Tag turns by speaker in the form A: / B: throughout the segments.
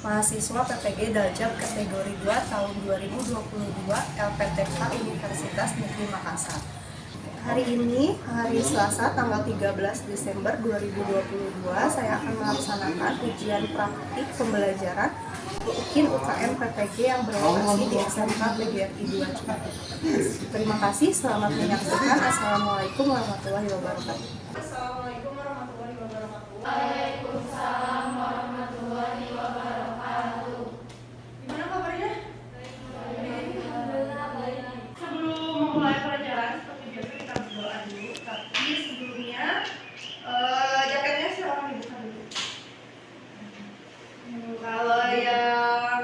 A: mahasiswa PPG Daljab kategori 2 tahun 2022 LPTK Universitas Negeri Makassar. Hari ini, hari Selasa, tanggal 13 Desember 2022, saya akan melaksanakan ujian praktik pembelajaran UKIN UKM PPG yang berlokasi di SMK PGRI 2 Cipatat. Terima kasih, selamat menyaksikan. Assalamualaikum warahmatullahi wabarakatuh. Assalamualaikum warahmatullahi wabarakatuh.
B: Waalaikumsalam warahmatullahi wabarakatuh.
A: Gimana kabarnya? Sebelum memulai pelajaran, seperti biasa kita berdoa dulu. Tapi sebelumnya, jaketnya silahkan dibuka dulu. Kalau yang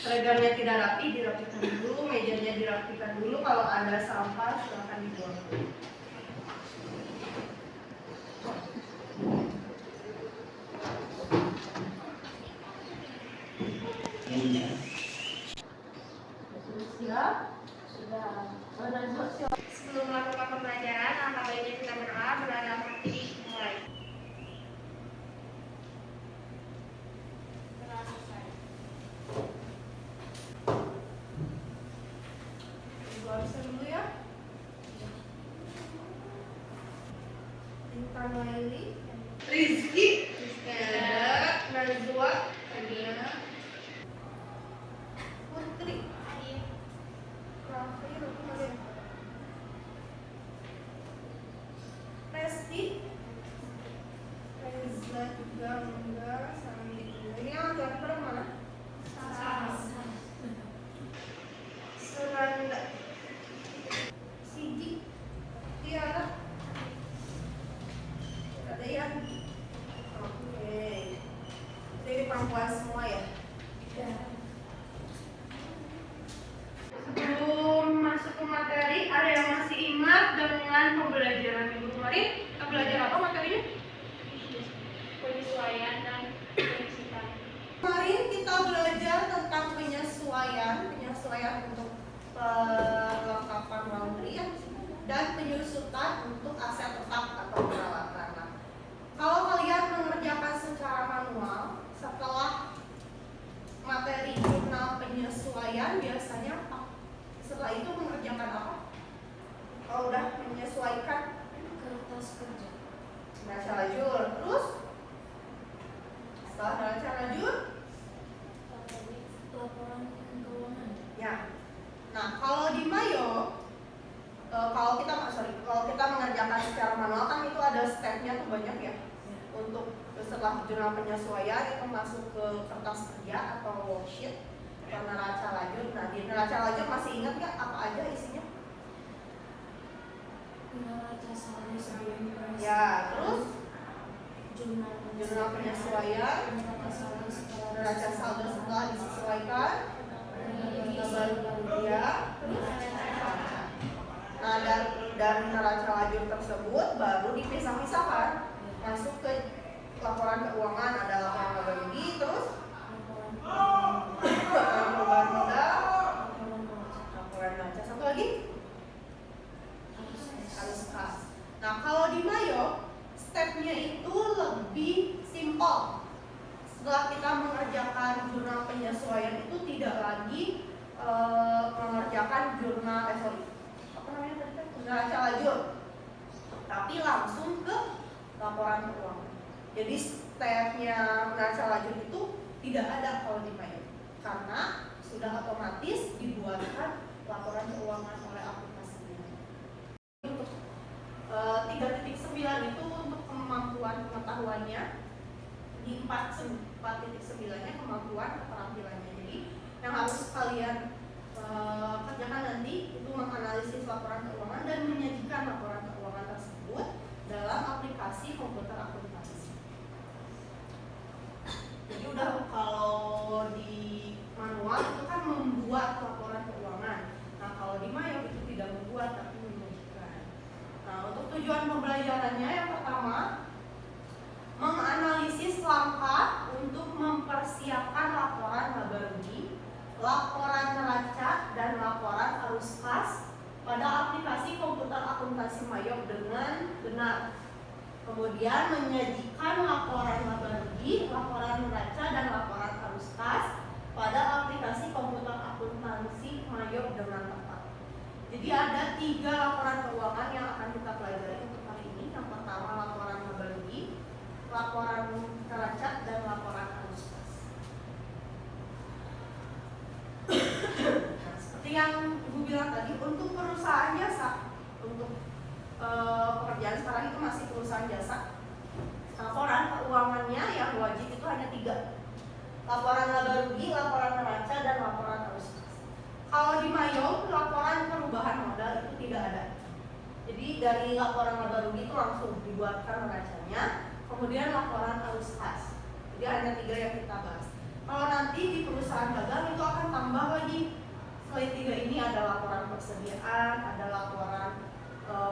A: seragamnya tidak rapi, dirapikan dulu. Mejanya dirapikan dulu. Kalau ada sampah, silahkan dibuang dulu. Siap? Sudah.
B: Sebelum melakukan pembelajaran, alangkah baiknya kita berdoa. Berdoa dalam hati, mulai. Berdoa selesai.
A: Gua bisa dulu ya. Intan Laili, Rizky, Najwa, Putri, Raffi, Resti, Reza juga enggak, Sami. Ini yang gambar mana? Seranda, Sigi, Tiara, ada yang? Oke. Jadi perempuan semua ya? Sebelum masuk ke materi, ada yang masih ingat dengan pembelajaran minggu kemarin? Kita belajar apa materinya?
B: Penyesuaian dan penyusutan.
A: Kemarin kita belajar tentang penyesuaian untuk perlengkapan laundry ya, dan penyusutan untuk aset tetap atau peralatan. Nah, kalau kalian mengerjakan secara manual, setelah materi jurnal penyesuaian biasanya apa? Setelah itu mengerjakan apa? Kalau udah menyesuaikan
B: Kertas kerja.
A: neraca lajur, terus setelah neraca lajur
B: Laporan keuangan.
A: ya. Nah, kalau di Mayo, kalau kita mengerjakan secara manual kan itu ada stepnya tuh banyak ya. Untuk setelah jurnal penyesuaian itu masuk ke kertas kerja atau worksheet ke neraca lajur. Nah, di neraca lajur masih ingat nggak apa aja isinya?
B: Neraca saldo sebelum proses.
A: Ya, terus
B: Jurnal
A: penyesuaian, neraca saldo setelah disesuaikan, ya. Nah, dari neraca lajur tersebut baru dipisah-pisahkan masuk ke laporan keuangan. Ada laporan laba rugi, terus laporan perubahan modal, laporan neraca. Satu lagi arus kas. Nah, kalau di Mayo stepnya itu lebih simpel. Setelah kita mengerjakan jurnal penyesuaian itu tidak lagi mengerjakan jurnal neraca lajur, tapi langsung ke laporan keuangan. Jadi stepnya neraca lajur itu tidak ada kalau di Mayo, karena sudah otomatis dibuatkan laporan keuangan oleh aplikasinya. Untuk 3.9 itu untuk kemampuan pengetahuannya, di 4.9-nya kemampuan keterampilannya. Jadi yang harus kalian kerjakan nanti itu menganalisis laporan keuangan dan menyajikan laporan keuangan tersebut dalam aplikasi komputer akuntansi. Jadi udah, kalau di manual itu kan membuat laporan keuangan. Nah, kalau di Mayo itu tidak membuat tapi menyajikan. Nah, untuk tujuan pembelajarannya yang pertama, menganalisis langkah untuk mempersiapkan laporan laba rugi, laporan neraca, dan laporan arus kas pada aplikasi komputer akuntansi Mayo dengan benar. Kemudian menyajikan laporan laba rugi, laporan neraca, dan hanya 3. Laporan laba rugi, laporan neraca, dan laporan arus kas. Kalau di Mayong, laporan perubahan modal itu tidak ada. Jadi dari laporan laba rugi itu langsung dibuatkan neracanya, kemudian laporan arus kas. Jadi hanya 3 yang kita bahas. Kalau nanti di perusahaan dagang itu akan tambah lagi. Selain 3 ini ada laporan persediaan, ada laporan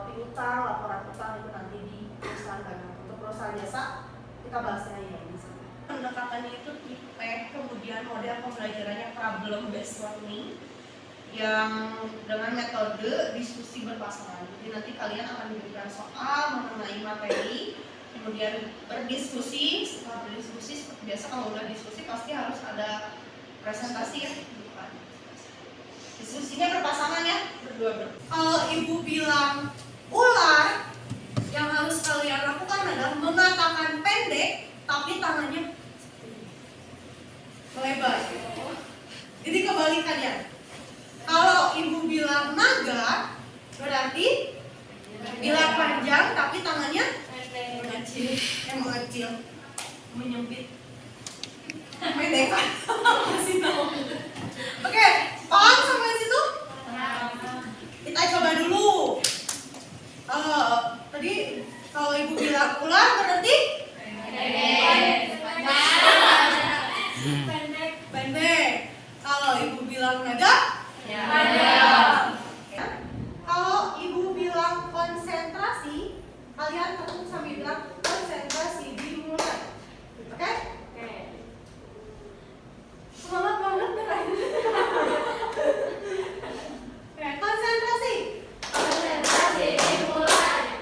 A: piutang, laporan utang, itu nanti di perusahaan dagang. Untuk perusahaan jasa kita bahasnya ya di sini. Pendekatannya itu tipe, kemudian model pembelajarannya problem based learning yang dengan metode diskusi berpasangan. Jadi nanti kalian akan diberikan soal mengenai materi, kemudian berdiskusi. Setelah berdiskusi seperti biasa, kalau udah diskusi pasti harus ada presentasi ya. Diskusinya berpasangan ya, berdua. Kalau ibu bilang ular, yang harus kalian lakukan adalah mengatakan pendek tapi tangannya melebar. Jadi kebalikannya. Kalau ibu bilang naga, berarti bilang panjang tapi tangannya mengecil, menyempit, pendek. Masih tahu. Oke, paham sampai situ? Kita coba dulu. Tadi kalau ibu bilang ular berarti pendek. Kalau ibu bilang naga, kalau ibu bilang konsentrasi, kalian tepuk sambil bilang konsentrasi, dimulai. Oke? Semangat banget kan? Oke, konsentrasi. Dimulai.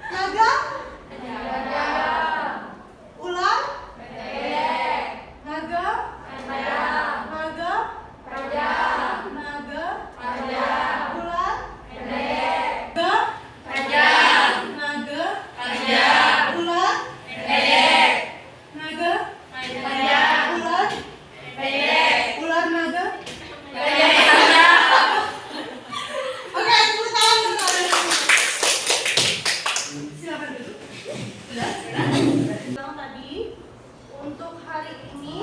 A: Naga? Ular? Naga? Naga? Ular? Ular naga? Oke, tepuk tangan bersama. Silakan duduk. Sudah? Bilang tadi untuk hari ini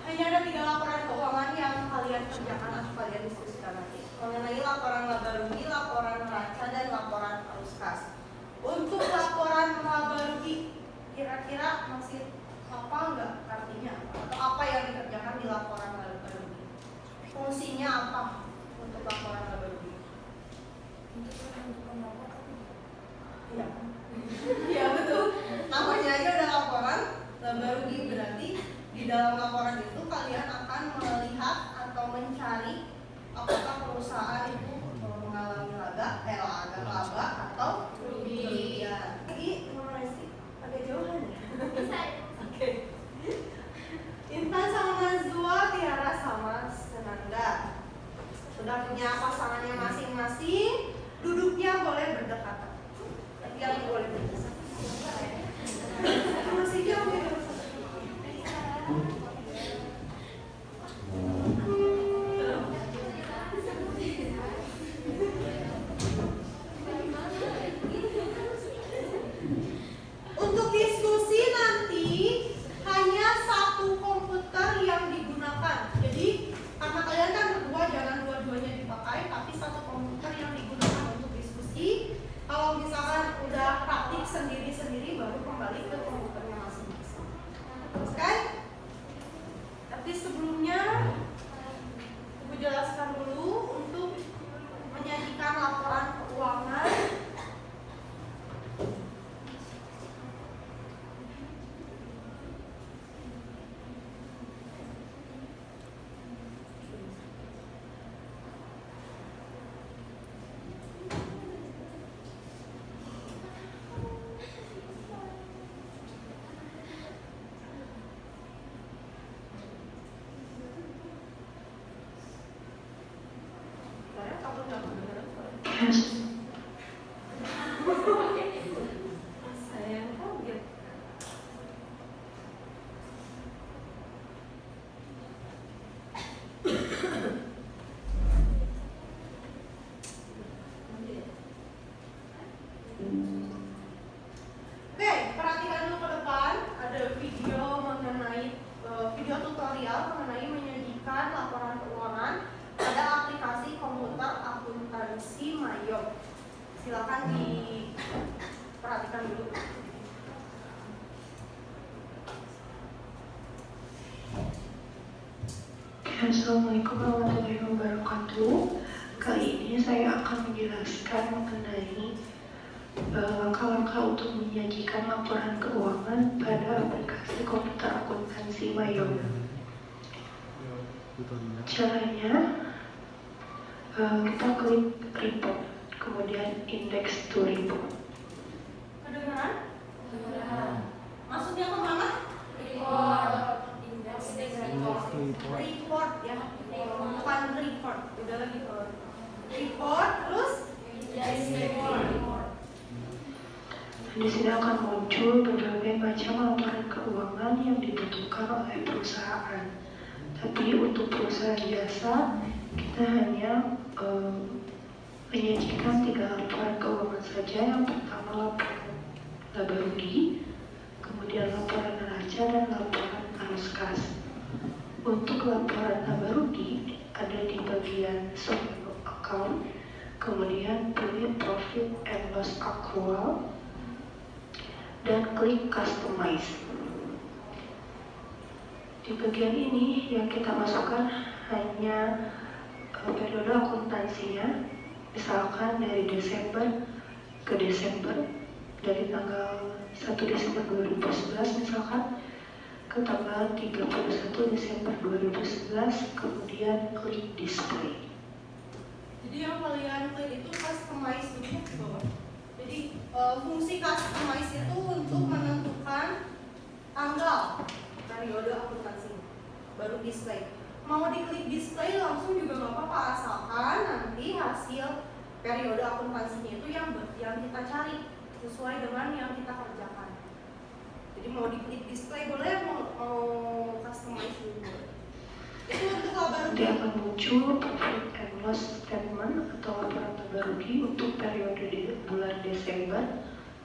A: hanya ada 3 laporan keuangan yang kalian kerjakan atau kalian diskusikan nanti mengenai laporan laba rugi, laporan neraca, dan laporan arus kas. Untuk laporan laba rugi, kira-kira masih apa enggak artinya atau apa yang dikerjakan di laporan laba rugi? Fungsinya apa untuk laporan laba rugi? Iya. Iya betul. Namanya aja ada laporan laba rugi, berarti di dalam laporan itu kalian akan melihat atau mencari apakah perusahaan itu mengalami laba atau kerugian. Jadi agak jauhan ya. Oke. Intan sama Nazwa, Tiara sama Senanda sudah punya pasangannya masing-masing. Duduknya boleh berdekatan. Yang boleh berdekatan. Masih jauh ya. Untuk diskusi nanti hanya 1 komputer yang digunakan. Jadi karena kalian kan berdua, jangan dua-duanya dipakai, tapi 1 komputer yang digunakan untuk diskusi. Kalau misalkan udah praktik sendiri-sendiri, baru kembali ke komputernya masing-masing. Oke? Tapi sebelumnya aku jelaskan dulu untuk menyajikan laporan keuangan. Sayang kaget. video tutorial mengenai menyajikan laporan keuangan pada aplikasi komputer akuntansi Mayo. Silakan diperhatikan dulu.
C: Assalamualaikum warahmatullahi wabarakatuh. Kali ini saya akan menjelaskan mengenai langkah-langkah untuk menyajikan laporan keuangan pada aplikasi komputer akuntansi Mayo. Caranya, kita klik report, kemudian index to report.
A: Kedengaran? Maksudnya kemana? Report ya, bukan report. Udah lagi report terus report.
C: Di sini akan muncul berbagai macam laporan keuangan yang dibutuhkan oleh perusahaan. Tapi untuk perusahaan jasa, kita hanya menyajikan 3 laporan keuangan saja. Yang pertama laporan laba rugi, kemudian laporan neraca, dan laporan arus kas. Untuk laporan laba rugi ada di bagian summary account, kemudian pilih profit and loss accrual, dan klik customize. Di bagian ini yang kita masukkan hanya periode akuntansinya, misalkan dari Desember ke Desember, dari tanggal 1 Desember 2011 misalkan ke tanggal 31 Desember 2011, kemudian klik display.
A: Jadi yang kalian klik itu customize dulu ke bawah. Jadi fungsi customize itu untuk menentukan tanggal periode akuntansi, baru display. Mau diklik display langsung juga nggak apa-apa, asalkan nanti hasil periode akuntansinya itu yang kita cari sesuai dengan yang kita kerjakan. Jadi mau diklik display boleh, mau customize juga. Itu untuk laba rugi.
C: Nanti akan muncul profit and loss statement atau laporan laba rugi untuk periode di bulan Desember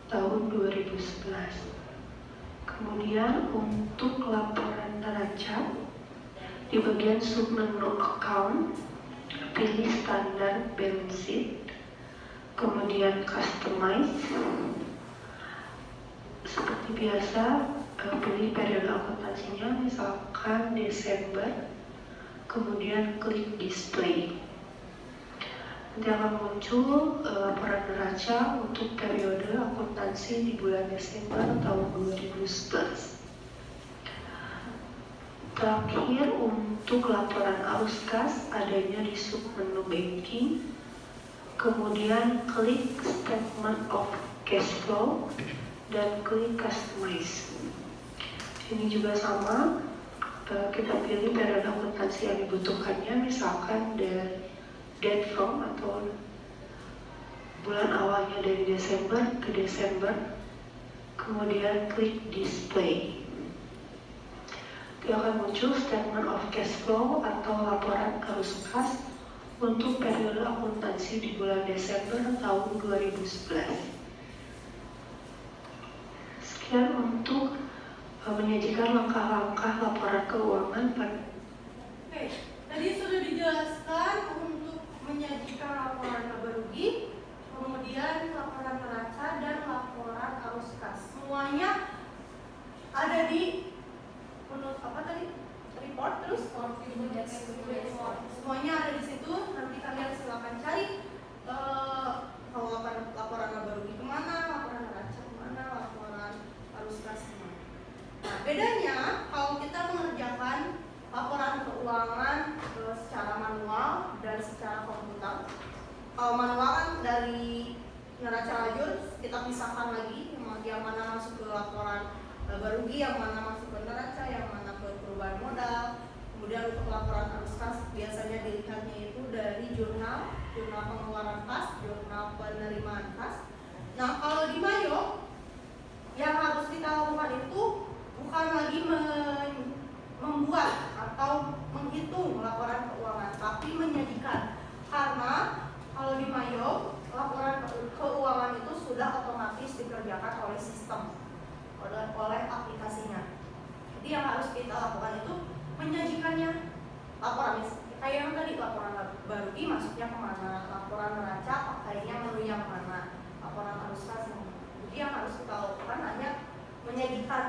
C: tahun 2011. Kemudian untuk laporan neraca, di bagian submenu account, pilih standar balance sheet, kemudian customize. Seperti biasa, pilih periode akuntansinya, misalkan Desember, kemudian klik display. Nanti akan muncul laporan neraca untuk periode akuntansi di bulan Desember tahun 2011. Terakhir, untuk laporan arus kas adanya di submenu banking, kemudian klik statement of cash flow dan klik customize. Ini juga sama, kita pilih periode akuntansi yang dibutuhkannya, misalkan dari date from atau bulan awalnya dari Desember ke Desember, kemudian klik display. Dia akan muncul statement of cash flow atau laporan arus kas untuk periode akuntansi di bulan Desember tahun 2011. Sekian untuk menyajikan langkah-langkah laporan keuangan pada.
A: Oke, tadi sudah dijelaskan untuk menyajikan laporan laba rugi, kemudian laporan neraca dan laporan arus kas. Semuanya ada di menurut apa tadi? Report terus semuanya ada di situ. Nanti kalian silakan cari kalau laporan laba rugi kemana, laporan neraca kemana, laporan arus kas kemana. Nah, bedanya kalau kita mengerjakan laporan keuangan secara manual dan secara komputer. Kalau manual kan dari neraca lajur kita pisahkan lagi yang mana masuk ke laporan laba rugi, yang mana masuk ke neraca, yang mana ke perubahan modal. Kemudian untuk laporan arus kas biasanya dilihatnya itu dari jurnal pengeluaran kas, jurnal penerimaan kas. Nah, kalau di Mayo yang harus kita lakukan itu bukan lagi membuat atau menghitung laporan keuangan, tapi menyajikan. Karena kalau di Mayo laporan keuangan itu sudah otomatis dikerjakan oleh sistem, oleh aplikasinya. Jadi yang harus kita lakukan itu kayak yang tadi laporan baru masuknya kemana, laporan neraca pakainya menu yang mana, laporan arus kas yang mana. Jadi yang harus kita lakukan hanya menyajikan.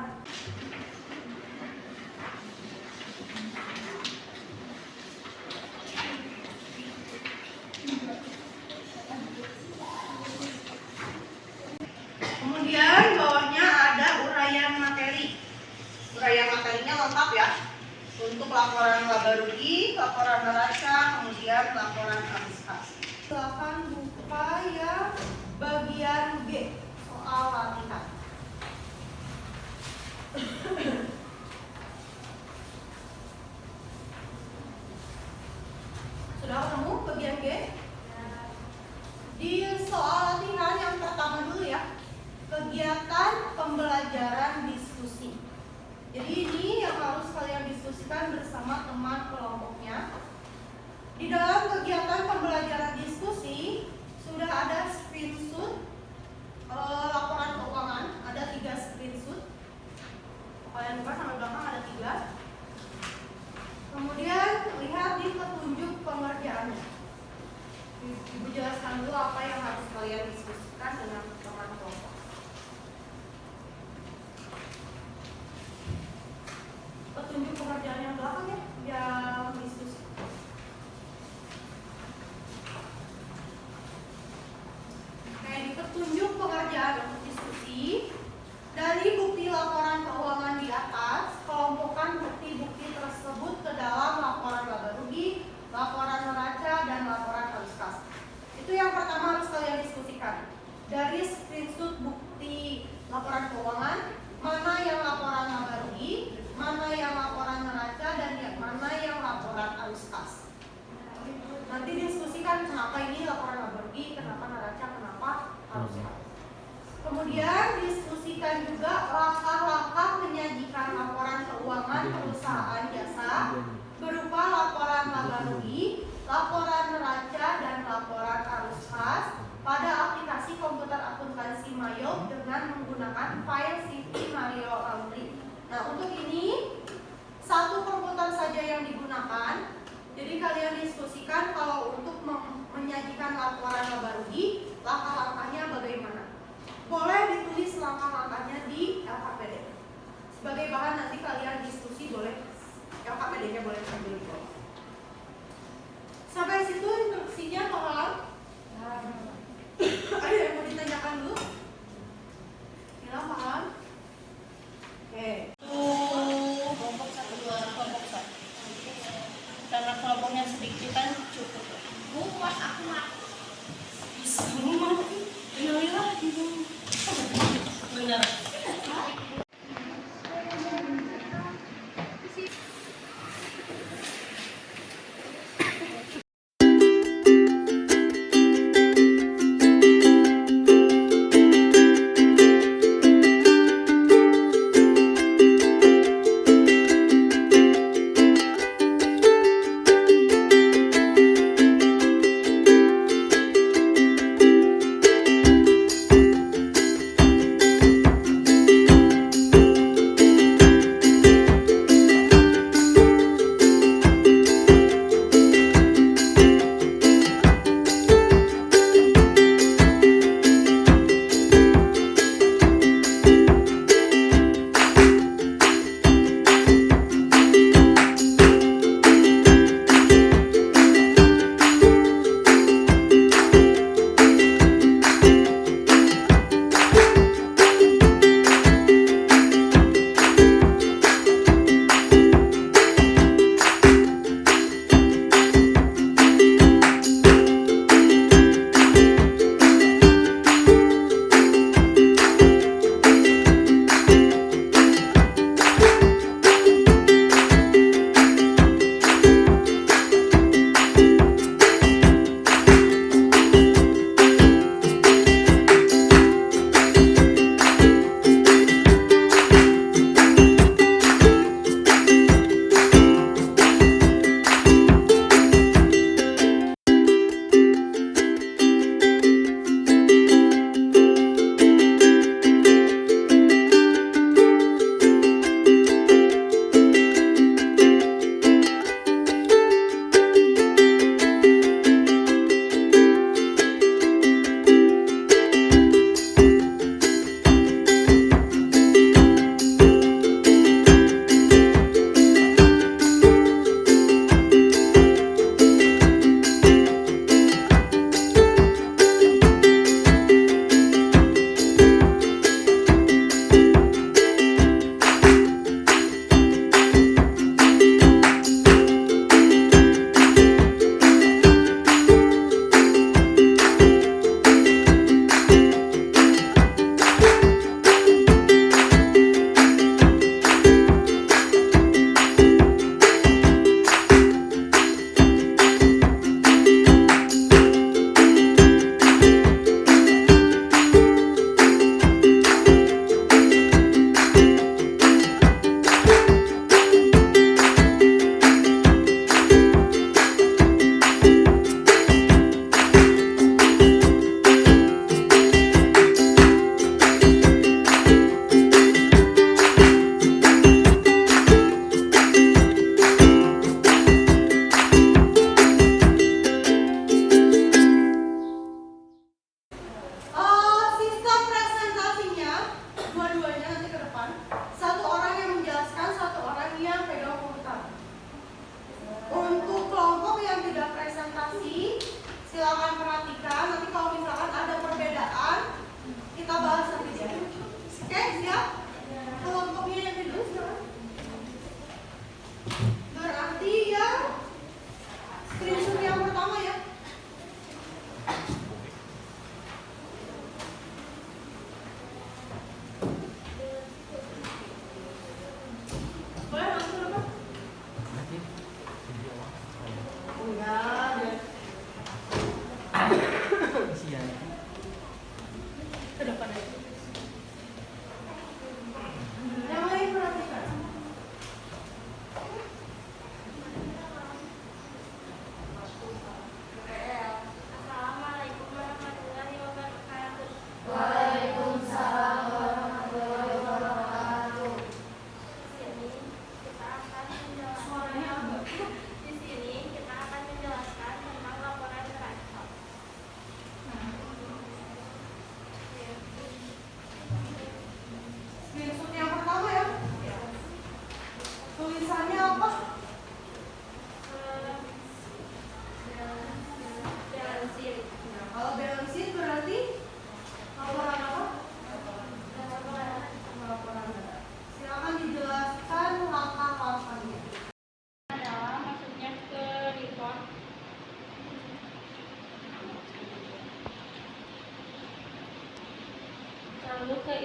A: Kemudian bawahnya ada uraian materi. Uraian materinya lengkap ya. Untuk laporan laba rugi, laporan neraca, kemudian laporan arus kas. Silakan buka ya bagian G soal latihan. Sudah ketemu bagian G? Di soal latihan yang pertama dulu ya, kegiatan pembelajaran diskusi. Jadi ini yang harus kalian diskusikan bersama teman kelompoknya. Di dalam kegiatan pembelajaran diskusi sudah ada screenshot laporan keuangan, ada 3 screenshot. Kalian buka sampai belakang ada 3. Kemudian lihat di petunjuk pengerjaannya. Ibu jelaskan dulu apa yang harus kalian diskusikan dengan teman kelompok. Petunjuk pengerjaan yang belakang ya, yang diskusi. Oke, di petunjuk pengerjaan untuk diskusi, dari bukti laporan keuangan di atas, kelompokkan bukti-bukti tersebut ke dalam laporan laba rugi, laporan neraca, dan laporan arus kas. Itu yang pertama harus kalian diskusikan. Dari screenshot bukti laporan keuangan, mana yang laporan laba rugi, mana yang laporan neraca, dan yang mana yang laporan arus kas. Nanti diskusikan kenapa ini laporan laba rugi, kenapa neraca, kenapa arus kas. Kemudian diskusikan juga langkah-langkah menyajikan laporan keuangan perusahaan jasa berupa laporan laba rugi, laporan neraca, dan laporan arus kas pada aplikasi komputer akuntansi Mayo dengan menggunakan file CV Mario Laundry. Nah, untuk ini satu komputer saja yang digunakan. Jadi kalian diskusikan kalau untuk menyajikan laporan laba rugi, langkah-langkahnya bagaimana. Boleh ditulis langkah-langkahnya di LKPD. Sebagai bahan nanti kalian diskusi, boleh LKPD-nya boleh sambil di bawah. Sampai situ instruksinya paham? Ada yang mau ditanyakan dulu? Hilang paham? Oke. Kelompok 1, 2, kelompok 1. Karena kelompoknya sedikit kan cukup. Buat aku mah. Bisa mati. Inilah gitu. Benar.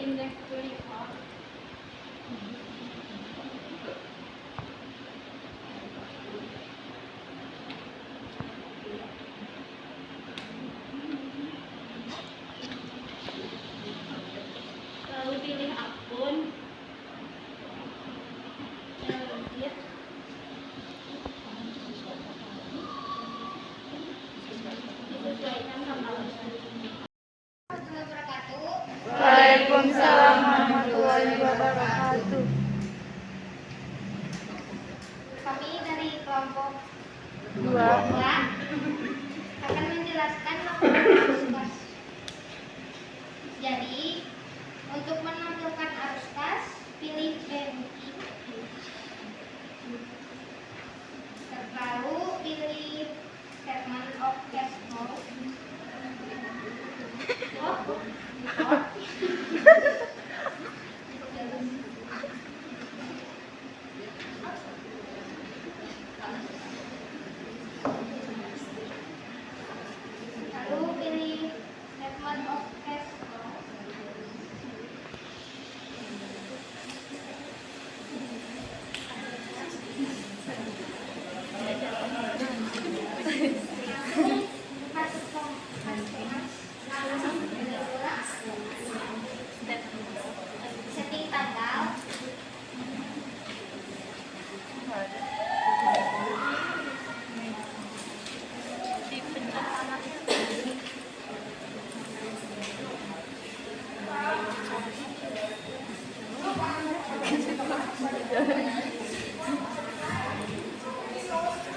B: index to report. Lalu pilih akun yang legit. Disesuaikan sama
D: Waalaikumsalam warahmatullahi wabarakatuh.
B: Kami dari kelompok
D: 2.
B: 2 akan menjelaskan laporan arus kas. Jadi, untuk menampilkan arus kas, pilih BMI. Lalu pilih statement of cash flow. Lalu pilih statement of cash flow. Setting tanggal.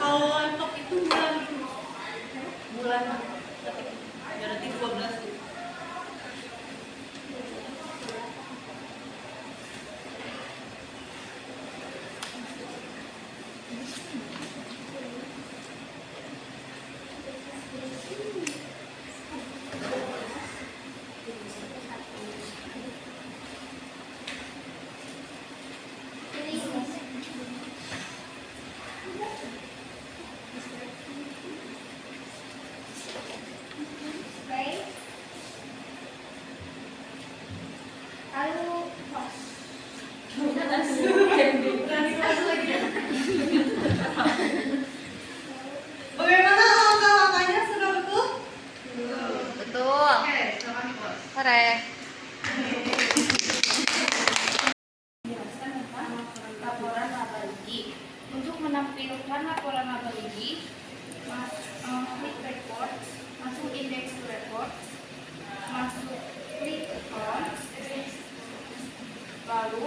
A: Kalau untuk itu bulan berarti 12.
B: Baik. Lalu pos.
A: Bagaimana langkah-langkahnya, sudah betul?
D: Betul.
A: Oke, silakan Bos.
D: Keren.
B: Laporan laba rugi. Untuk menampilkan laporan laba rugi, klik report, masuk index to report, masuk klik account, lalu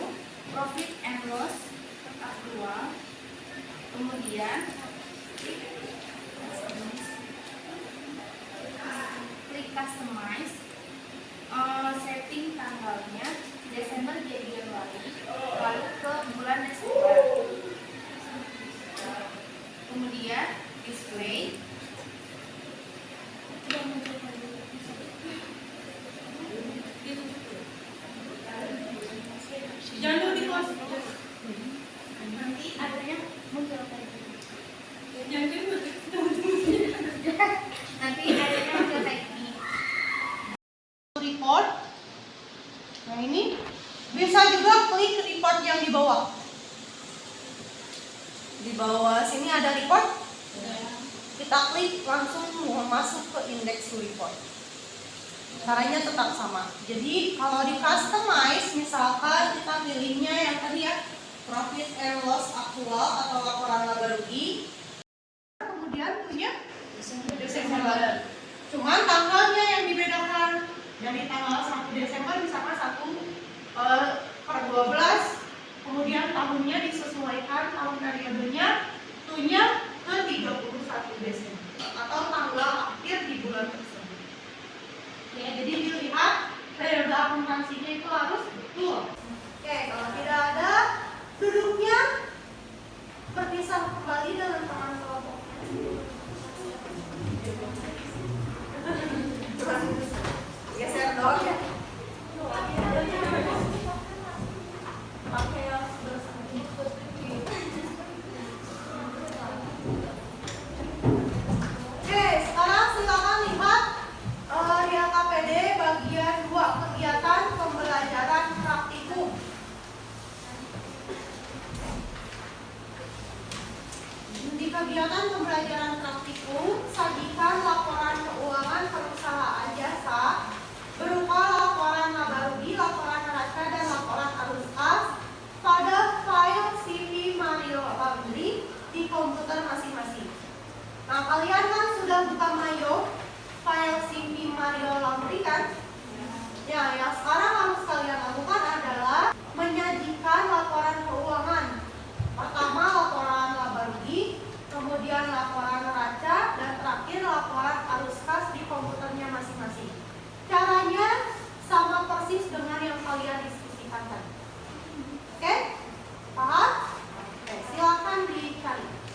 B: profit and loss aktual, kemudian klik customize, setting tanggalnya Desember jadi Januari, lalu ke bulan Desember, kemudian display.
A: Jangan dulu di kelas.
B: Nanti adanya muncul kayak gini.
A: Jangan dulu.
B: Nanti adanya muncul kayak gini.
A: Report. Nah ini bisa juga klik report yang di bawah. Di bawah sini ada report. Kita klik langsung masuk ke index to report. Caranya tetap sama. Jadi kalau di customize, misalkan kita pilihnya yang tadi ya, profit and loss aktual atau laporan laba rugi. Kemudian punya Desember. Cuman tanggalnya yang dibedakan. Dari tanggal 1 Desember misalkan 1/12. Kemudian tahunnya disesuaikan, tahun periodenya tuhnya ke 31 Desember atau tanggal akhir di bulan tersebut. Ya, jadi dilihat periode akuntansinya itu harus betul. Oke, kalau tidak ada, duduknya berpisah kembali dengan teman kelompok. Geser doang ya. Pakai yang Oke, sekarang silakan lihat di LKPD bagian 2 kegiatan pembelajaran kegiatan pembelajaran praktikum, sajikan laporan keuangan perusahaan jasa berupa laporan laba rugi, laporan neraca, dan laporan arus kas pada file CV Mario Laundry di komputer masing-masing. Nah, kalian kan sudah buka Mayo file CV Mario Laundry kan? Ya, yang sekarang harus kalian lakukan adalah menyajikan laporan keuangan. Pertama laporan laba rugi, kemudian laporan neraca, dan terakhir laporan arus kas di komputernya masing-masing. Caranya sama persis dengan yang kalian diskusikan tadi. Oke? Paham? Oke, silakan dicari.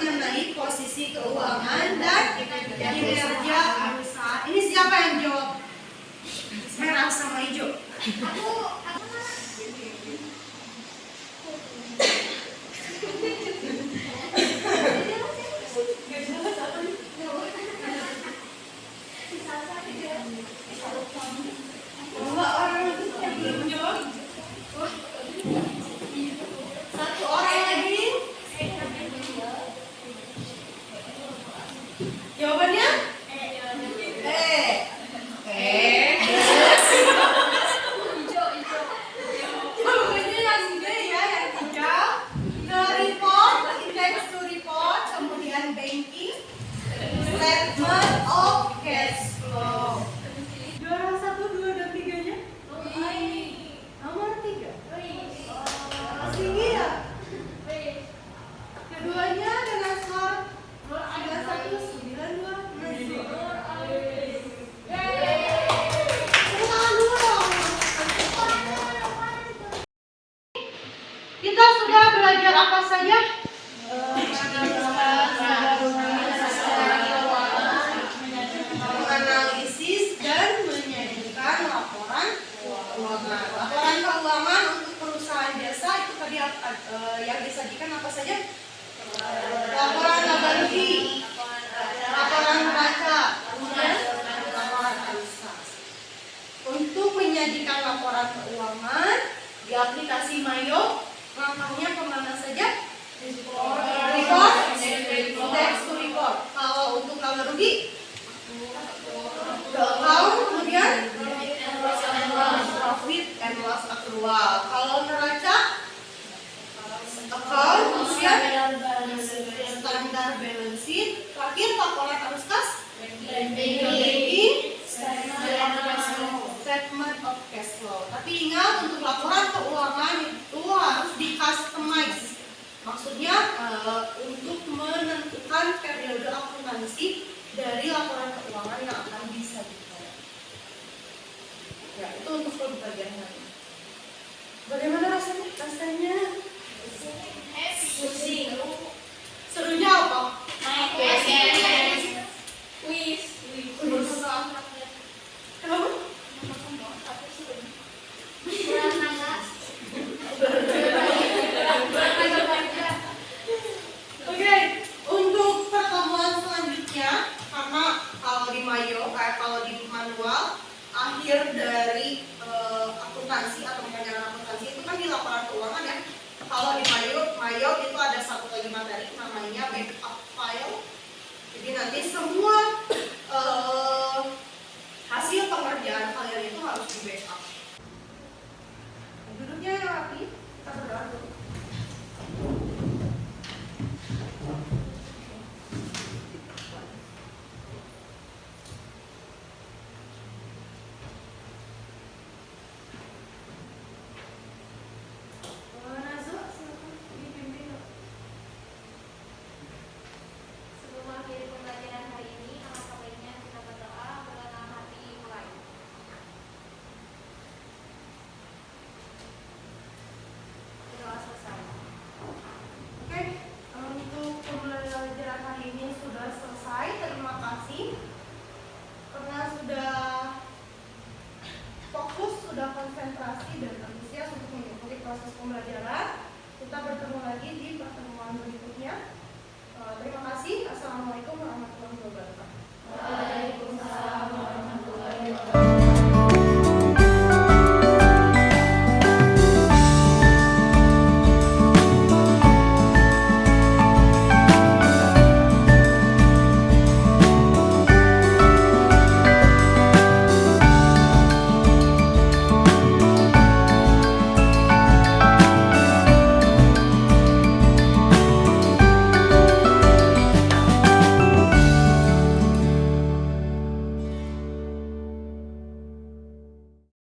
A: Mengenai posisi keuangan dan kinerja perusahaan. Ini siapa yang jawab? Merah sama hijau. Dua orang itu belum jawab. Satu orang lagi. Jawabannya? Jawabannya yang B ya, yang hijau. The report, index to report, kemudian banking, statement of cash flow. Juara 1, 2, dan 3-nya? Nomor 3. Tinggi ya? Keduanya dengan skor 3192. Kita sudah belajar belajar apa saja? Menganalisis dan menyajikan laporan keuangan. Laporan keuangan untuk perusahaan jasa itu tadi yang disajikan apa saja? Laporan laba rugi, laporan neraca, kemudian laporan arus kas. Untuk menyajikan laporan keuangan di aplikasi Mayo, langkahnya kemana saja? Report, text to report. Kalau untuk laba rugi, the account, kemudian profit and loss accrual. Kalau neraca, account, kemudian standar balance sheet. Terakhir laporan arus kas, banking, statement of cash flow. Tapi ingat, untuk laporan keuangan itu harus di customize. Maksudnya untuk menentukan periode akuntansi dari laporan keuangan yang akan disajikan. Ya, itu untuk pembelajaran hari ini. Bagaimana rasanya? Pusing. Serunya apa? Kuis. Kenapa? Oke, untuk pertemuan selanjutnya, karena kalau di Mayo, kalau di manual, akhir dari akuntansi atau pelajaran akuntansi itu kan di laporan keuangan ya. Kalau di Mayo itu ada satu lagi materi namanya backup file. Jadi nanti semua hasil pengerjaan kalian itu harus di backup. Duduknya yang rapi, kita berdoa dulu.
B: Sebelum mengakhiri pembelajaran hari ini, alangkah baiknya kita berdoa berdalam hati mulai. Berdoa selesai.
A: Oke, untuk pembelajaran hari ini sudah selesai. Terima kasih karena sudah fokus, sudah konsentrasi dan antusias untuk mengikuti proses pembelajaran. Kita bertemu lagi di pertemuan berikutnya. Terima kasih. Assalamualaikum warahmatullahi wabarakatuh.
B: Waalaikumsalam warahmatullahi wabarakatuh.